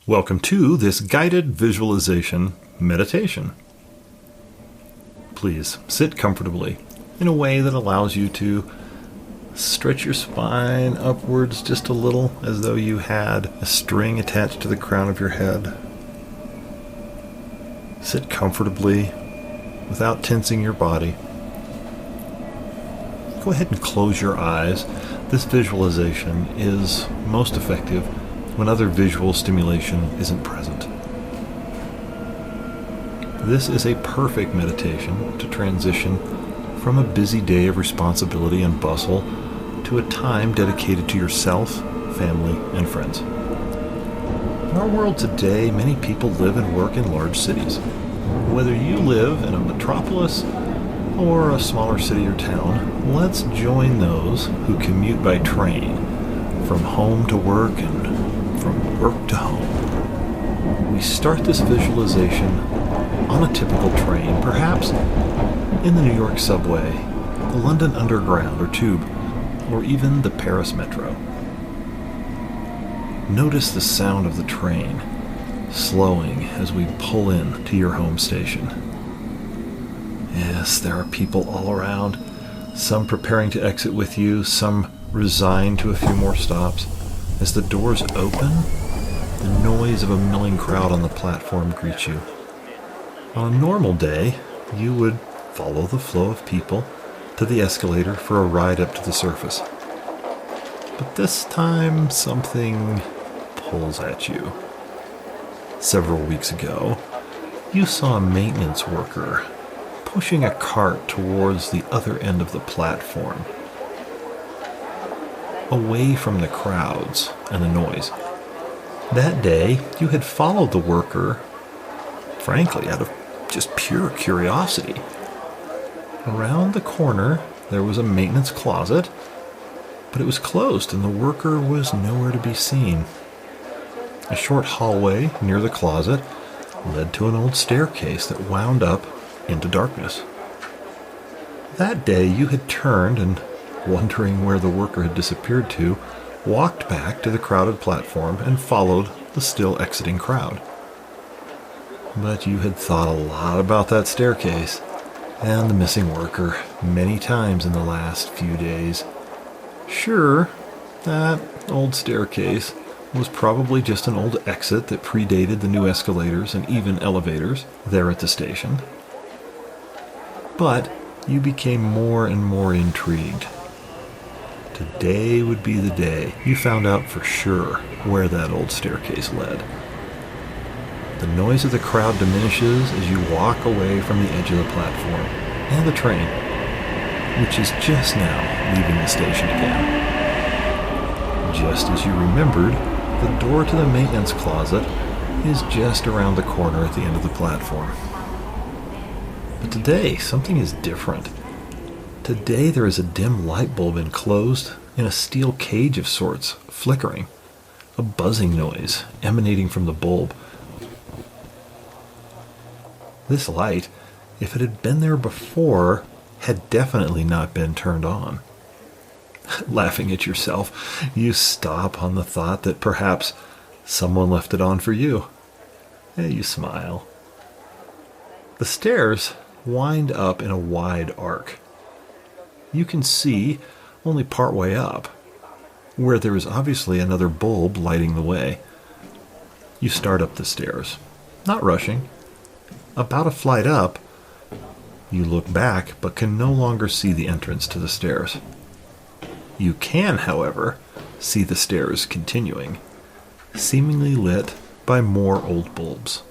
Welcome to this guided visualization meditation. Please sit comfortably in a way that allows you to stretch your spine upwards just a little, as though you had a string attached to the crown of your head. Sit comfortably without tensing your body. Go ahead and close your eyes. This visualization is most effective when other visual stimulation isn't present. This is a perfect meditation to transition from a busy day of responsibility and bustle to a time dedicated to yourself, family, and friends. In our world today, many people live and work in large cities. Whether you live in a metropolis or a smaller city or town, let's join those who commute by train from home to work and from work to home. We start this visualization on a typical train, perhaps in the New York subway, the London Underground or Tube, or even the Paris Metro. Notice the sound of the train slowing as we pull in to your home station. Yes, there are people all around, some preparing to exit with you, some resigned to a few more stops. As the doors open, the noise of a milling crowd on the platform greets you. On a normal day, you would follow the flow of people to the escalator for a ride up to the surface. But this time, something pulls at you. Several weeks ago, you saw a maintenance worker pushing a cart towards the other end of the platform, away from the crowds and the noise. That day, you had followed the worker, frankly, out of just pure curiosity. Around the corner, there was a maintenance closet, but it was closed and the worker was nowhere to be seen. A short hallway near the closet led to an old staircase that wound up into darkness. That day, you had turned and, wondering where the worker had disappeared to, walked back to the crowded platform and followed the still exiting crowd. But you had thought a lot about that staircase and the missing worker many times in the last few days. Sure, that old staircase was probably just an old exit that predated the new escalators and even elevators there at the station. But you became more and more intrigued. Today would be the day you found out for sure where that old staircase led. The noise of the crowd diminishes as you walk away from the edge of the platform and the train, which is just now leaving the station again. Just as you remembered, the door to the maintenance closet is just around the corner at the end of the platform. But today, something is different. Today there is a dim light bulb enclosed in a steel cage of sorts, flickering, a buzzing noise emanating from the bulb. This light, if it had been there before, had definitely not been turned on. Laughing at yourself, you stop on the thought that perhaps someone left it on for you. You smile. The stairs wind up in a wide arc. You can see only part way up, where there is obviously another bulb lighting the way. You start up the stairs, not rushing. About a flight up, you look back but can no longer see the entrance to the stairs. You can, however, see the stairs continuing, seemingly lit by more old bulbs.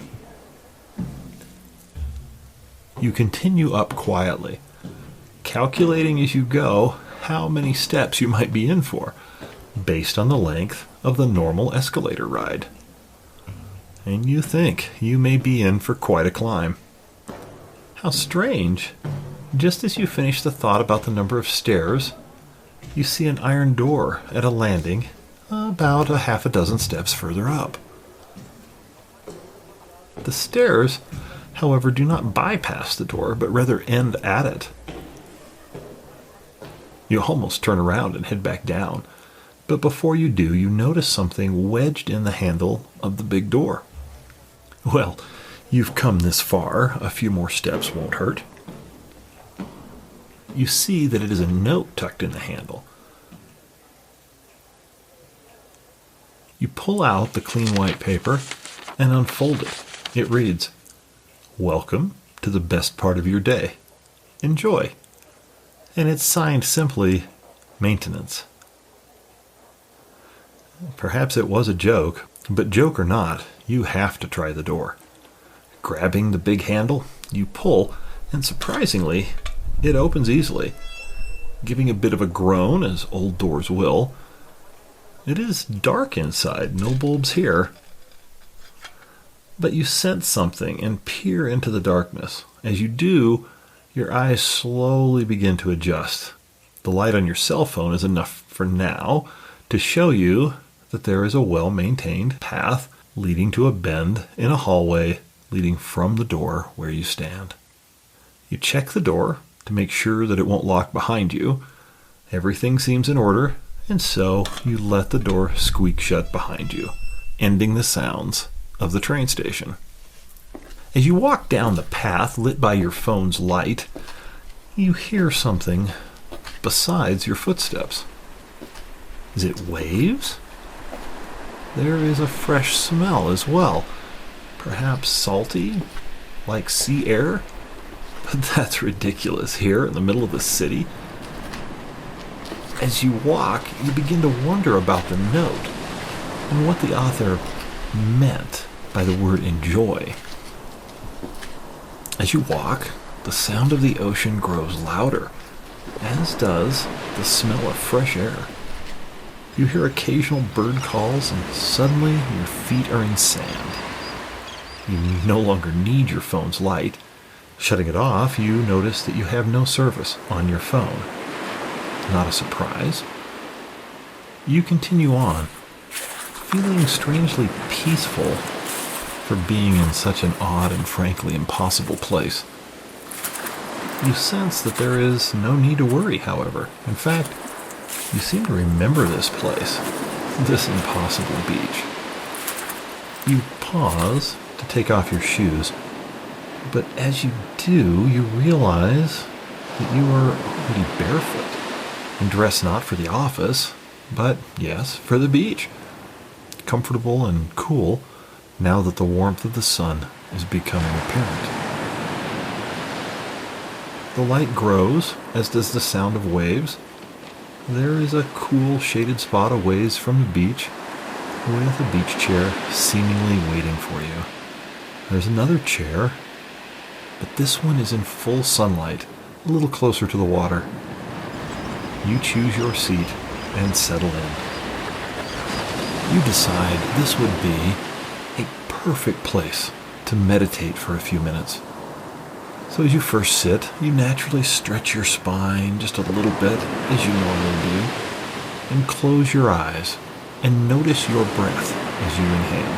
You continue up quietly, calculating as you go how many steps you might be in for, based on the length of the normal escalator ride. And you think you may be in for quite a climb. How strange! Just as you finish the thought about the number of stairs, you see an iron door at a landing about a half a dozen steps further up. The stairs, however, do not bypass the door, but rather end at it. You almost turn around and head back down, But before you do, you notice something wedged in the handle of the big door. Well, you've come this far. A few more steps won't hurt. You see that it is a note tucked in the handle. You pull out the clean white paper and unfold it. It reads, "Welcome to the best part of your day. Enjoy." And it's signed simply, "Maintenance." Perhaps it was a joke, but joke or not, you have to try the door. Grabbing the big handle, you pull, and surprisingly, it opens easily, giving a bit of a groan, as old doors will. It is dark inside, no bulbs here. But you sense something and peer into the darkness. As you do, your eyes slowly begin to adjust. The light on your cell phone is enough for now to show you that there is a well-maintained path leading to a bend in a hallway leading from the door where you stand. You check the door to make sure that it won't lock behind you. Everything seems in order, and so you let the door squeak shut behind you, ending the sounds of the train station. As you walk down the path lit by your phone's light, you hear something besides your footsteps. Is it waves? There is a fresh smell as well. Perhaps salty, like sea air? But that's ridiculous here in the middle of the city. As you walk, you begin to wonder about the note and what the author meant by the word enjoy. As you walk, the sound of the ocean grows louder, as does the smell of fresh air. You hear occasional bird calls, and suddenly your feet are in sand. You no longer need your phone's light. Shutting it off, you notice that you have no service on your phone. Not a surprise. You continue on, feeling strangely peaceful for being in such an odd and frankly impossible place. You sense that there is no need to worry, however. In fact, you seem to remember this place, this impossible beach. You pause to take off your shoes, but as you do, you realize that you are already barefoot and dressed not for the office, but, yes, for the beach. Comfortable and cool, now that the warmth of the sun is becoming apparent. The light grows, as does the sound of waves. There is a cool, shaded spot a ways from the beach, with a beach chair seemingly waiting for you. There's another chair, but this one is in full sunlight, a little closer to the water. You choose your seat and settle in. You decide this would be a perfect place to meditate for a few minutes. So as you first sit, you naturally stretch your spine just a little bit, as you normally do, and close your eyes and notice your breath as you inhale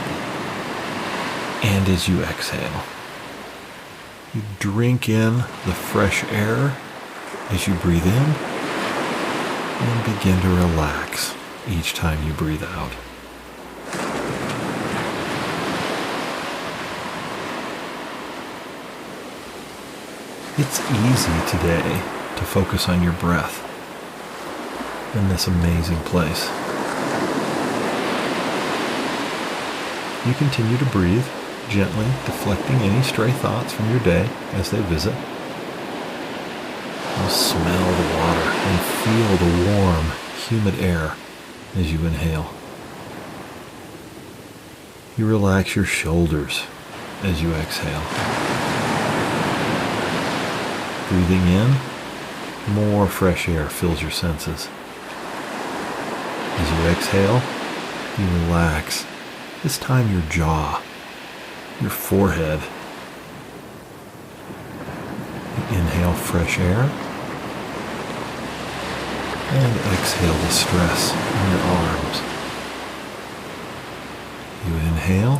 and as you exhale. You drink in the fresh air as you breathe in and begin to relax each time you breathe out. It's easy today to focus on your breath in this amazing place. You continue to breathe, gently deflecting any stray thoughts from your day as they visit. You smell the water and feel the warm, humid air as you inhale. You relax your shoulders as you exhale. Breathing in, more fresh air fills your senses. As you exhale, you relax, this time your jaw, your forehead. You inhale fresh air and exhale the stress in your arms. You inhale,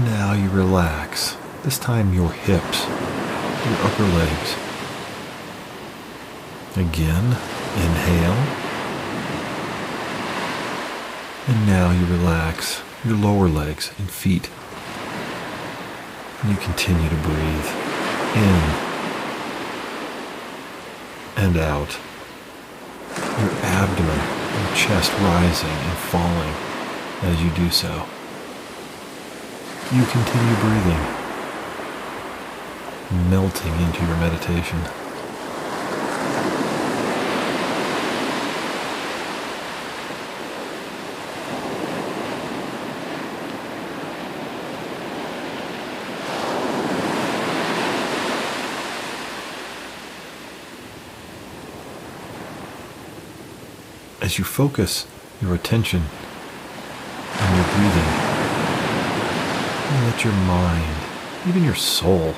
now you relax. This time your hips, your upper legs. Again, inhale And now you relax your lower legs and feet. And you continue to breathe in and out. Your abdomen and chest rising and falling as you do so. You continue breathing, melting into your meditation. As you focus your attention on your breathing, you let your mind, even your soul,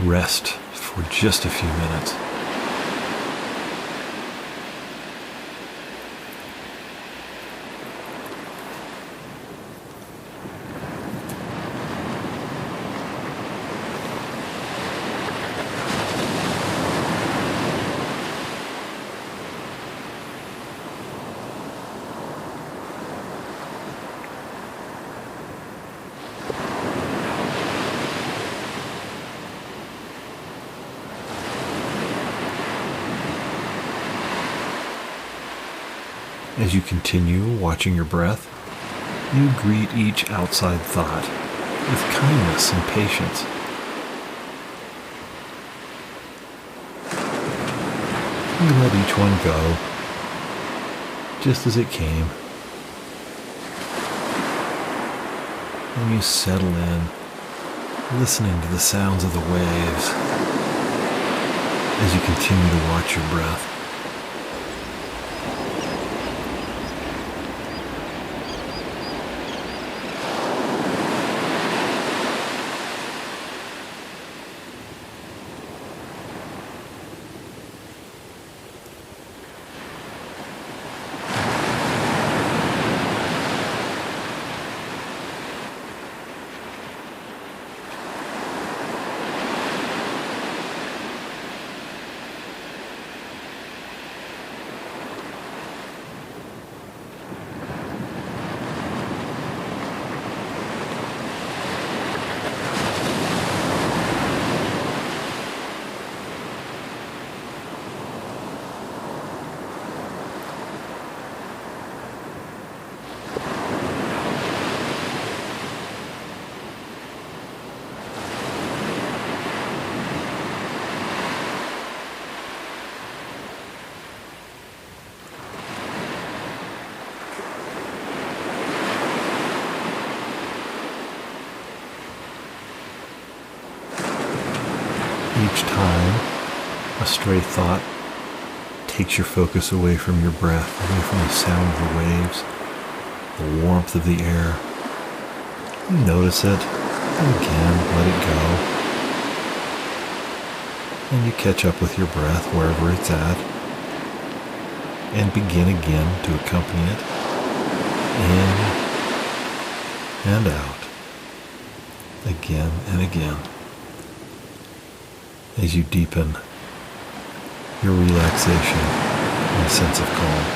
rest for just a few minutes. As you continue watching your breath, you greet each outside thought with kindness and patience. You let each one go, just as it came. And you settle in, listening to the sounds of the waves as you continue to watch your breath. Each time a stray thought takes your focus away from your breath, away from the sound of the waves, the warmth of the air, you notice it, and again let it go. And you catch up with your breath wherever it's at, and begin again to accompany it, in and out, again and again, as you deepen your relaxation and sense of calm.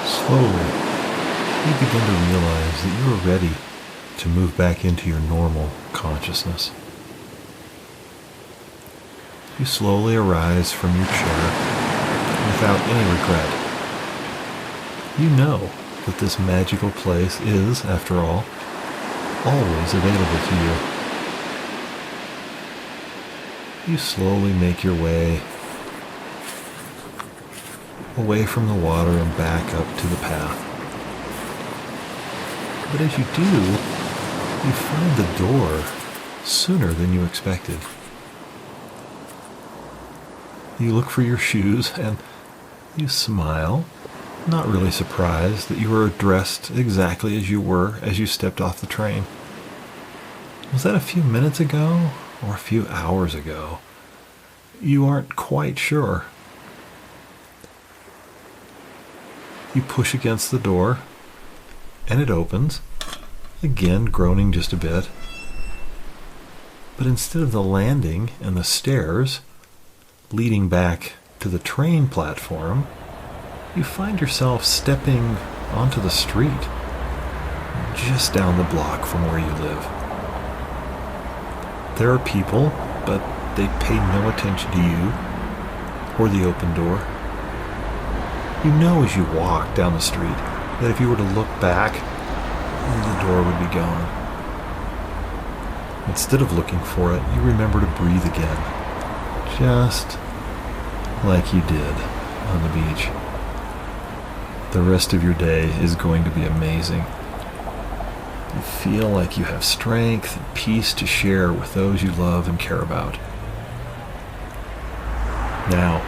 Slowly, you begin to realize that you are ready to move back into your normal consciousness. You slowly arise from your chair without any regret. You know that this magical place is, after all, always available to you. You slowly make your way away from the water and back up to the path. But as you do, you find the door sooner than you expected. You look for your shoes and you smile, not really surprised that you were dressed exactly as you were as you stepped off the train. Was that a few minutes ago or a few hours ago? You aren't quite sure. You push against the door, and it opens, again groaning just a bit. But instead of the landing and the stairs leading back to the train platform, you find yourself stepping onto the street just down the block from where you live. There are people, but they pay no attention to you or the open door. You know as you walk down the street that if you were to look back, the door would be gone. Instead of looking for it, you remember to breathe again, just like you did on the beach. The rest of your day is going to be amazing. You feel like you have strength and peace to share with those you love and care about. Now,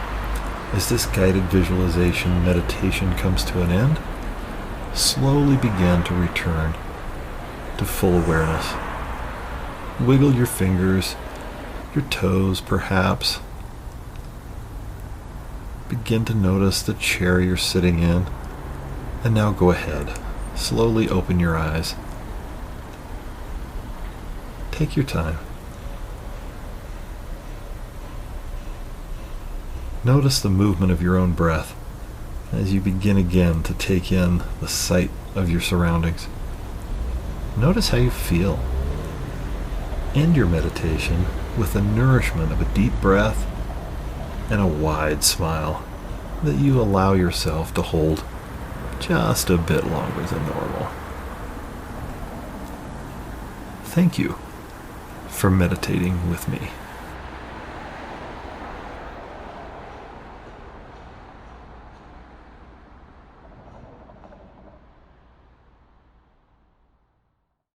as this guided visualization meditation comes to an end, slowly begin to return to full awareness. Wiggle your fingers, your toes perhaps. Begin to notice the chair you're sitting in. And now go ahead, slowly open your eyes. Take your time. Notice the movement of your own breath as you begin again to take in the sight of your surroundings. Notice how you feel. End your meditation with the nourishment of a deep breath and a wide smile that you allow yourself to hold just a bit longer than normal. Thank you for meditating with me.